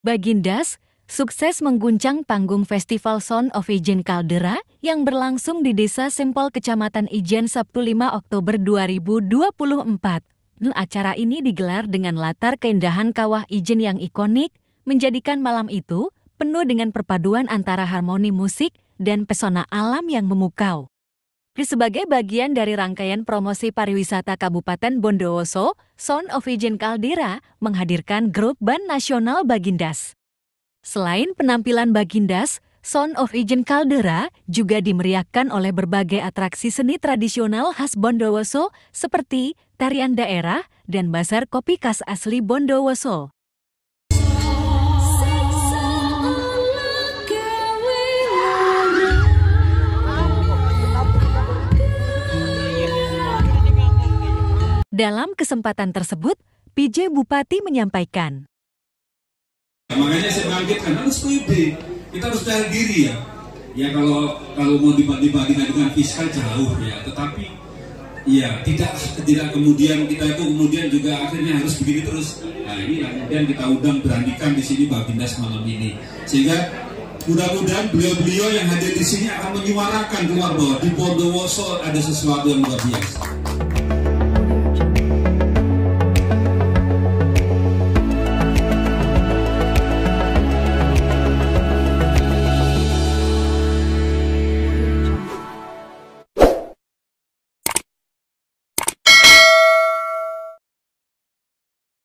Bagindas sukses mengguncang panggung Festival Sound of Ijen Caldera yang berlangsung di Desa Sempol, Kecamatan Ijen, Sabtu 5 Oktober 2024. Acara ini digelar dengan latar keindahan kawah Ijen yang ikonik, menjadikan malam itu penuh dengan perpaduan antara harmoni musik dan pesona alam yang memukau. Sebagai bagian dari rangkaian promosi pariwisata Kabupaten Bondowoso, Sound of Ijen Caldera menghadirkan grup band nasional Bagindas. Selain penampilan Bagindas, Sound of Ijen Caldera juga dimeriahkan oleh berbagai atraksi seni tradisional khas Bondowoso seperti tarian daerah dan bazar kopi khas asli Bondowoso. Dalam kesempatan tersebut, PJ Bupati menyampaikan, makanya saya bangkitkan, harus pede, kita harus cari diri ya. Ya kalau mau dibandingkan dengan fiskal jauh ya, tetapi ya tidak kemudian kita itu kemudian juga akhirnya harus begini terus. Nah ini kemudian kita undang beranikan di sini Bagindas malam ini, sehingga mudah-mudahan beliau-beliau yang hadir di sini akan menyuarakan keluar bahwa di Bondowoso ada sesuatu yang luar biasa.